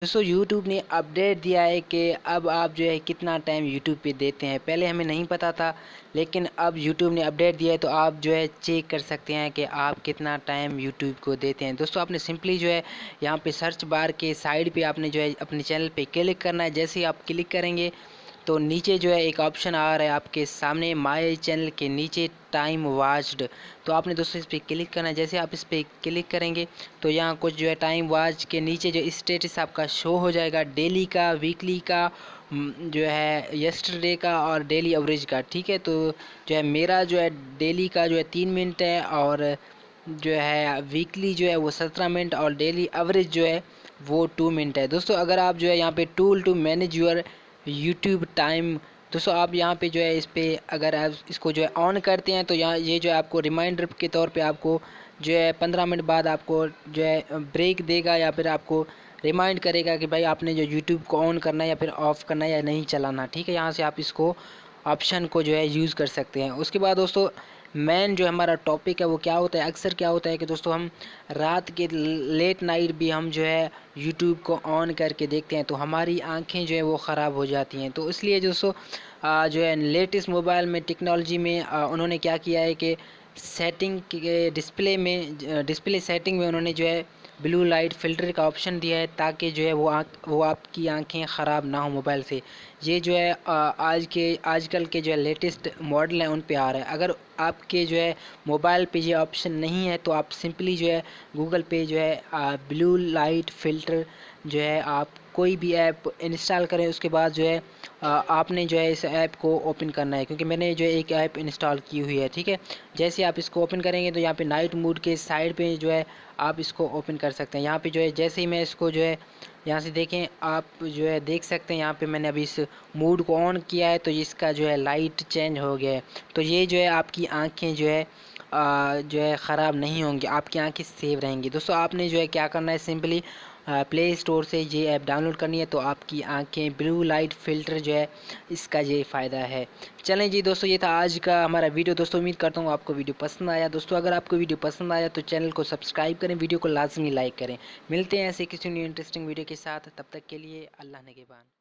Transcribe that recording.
दोस्तों यूट्यूब ने अपडेट दिया है कि अब आप जो है कितना टाइम यूट्यूब पे देते हैं। पहले हमें नहीं पता था, लेकिन अब यूट्यूब ने अपडेट दिया है तो आप जो है चेक कर सकते हैं कि आप कितना टाइम यूट्यूब को देते हैं। दोस्तों आपने सिंपली जो है यहाँ पे सर्च बार के साइड पे आपने जो है अपने चैनल पे क्लिक करना है। जैसे ही आप क्लिक करेंगे तो नीचे जो है एक ऑप्शन आ रहा है आपके सामने, माय चैनल के नीचे टाइम वॉच्ड। तो आपने दोस्तों इस पर क्लिक करना है। जैसे आप इस पर क्लिक करेंगे तो यहाँ कुछ जो है टाइम वॉच के नीचे जो स्टेटस आपका शो हो जाएगा, डेली का, वीकली का, जो है यस्टरडे का और डेली एवरेज का। ठीक है, तो जो है मेरा जो है डेली का जो है 3 मिनट है और जो है वीकली जो है वो 17 मिनट और डेली एवरेज जो है वो 2 मिनट है। दोस्तों अगर आप जो है यहाँ पे tool to manage your YouTube time, दोस्तों आप यहाँ पे जो है इस पे अगर आप इसको जो है ऑन करते हैं तो यहाँ ये जो है आपको रिमाइंडर के तौर पे आपको जो है 15 मिनट बाद आपको जो है ब्रेक देगा या फिर आपको रिमाइंड करेगा कि भाई आपने जो यूट्यूब को ऑन करना है या फिर ऑफ़ करना है या नहीं चलाना। ठीक है, यहाँ से आप इसको ऑप्शन को जो है यूज़ कर सकते हैं। उसके बाद दोस्तों मेन जो हमारा टॉपिक है वो क्या होता है, अक्सर क्या होता है कि दोस्तों हम रात के लेट नाइट भी हम जो है यूट्यूब को ऑन करके देखते हैं तो हमारी आंखें जो है वो ख़राब हो जाती हैं। तो इसलिए दोस्तों जो है लेटेस्ट मोबाइल में टेक्नोलॉजी में उन्होंने क्या किया है कि सेटिंग के डिस्प्ले सेटिंग में उन्होंने जो है ब्लू लाइट फ़िल्टर का ऑप्शन दिया है ताकि जो है वो आपकी आंखें ख़राब ना हो मोबाइल से। ये जो है आजकल के जो है लेटेस्ट मॉडल हैं उन पे आ रहा है। अगर आपके जो है मोबाइल पे ये ऑप्शन नहीं है तो आप सिंपली जो है गूगल पे जो है ब्लू लाइट फ़िल्टर जो है आप कोई भी ऐप इंस्टॉल करें, उसके बाद जो है आपने जो है इस ऐप को ओपन करना है, क्योंकि मैंने जो है एक ऐप इंस्टॉल की हुई है। ठीक है, जैसे आप इसको ओपन करेंगे तो यहाँ पे नाइट मोड के साइड पे जो है आप इसको ओपन कर सकते हैं। यहाँ पे जो है जैसे ही मैं इसको जो है यहाँ से देखें, आप जो है देख सकते हैं यहाँ पे मैंने अभी इस मोड को ऑन किया है तो इसका जो है लाइट चेंज हो गया है। तो ये जो है आपकी आंखें जो है ख़राब नहीं होंगी, आपकी आंखें सेव रहेंगी। दोस्तों आपने जो है क्या करना है, सिंपली प्ले स्टोर से ये ऐप डाउनलोड करनी है तो आपकी आंखें ब्लू लाइट फ़िल्टर जो है इसका ये फ़ायदा है। चलें जी दोस्तों, ये था आज का हमारा वीडियो। दोस्तों उम्मीद करता हूँ आपको वीडियो पसंद आया। दोस्तों अगर आपको वीडियो पसंद आया तो चैनल को सब्सक्राइब करें, वीडियो को लाजमी लाइक करें। मिलते हैं ऐसे किसी न्यू इंटरेस्टिंग वीडियो के साथ, तब तक के लिए अल्लाह निगहबान।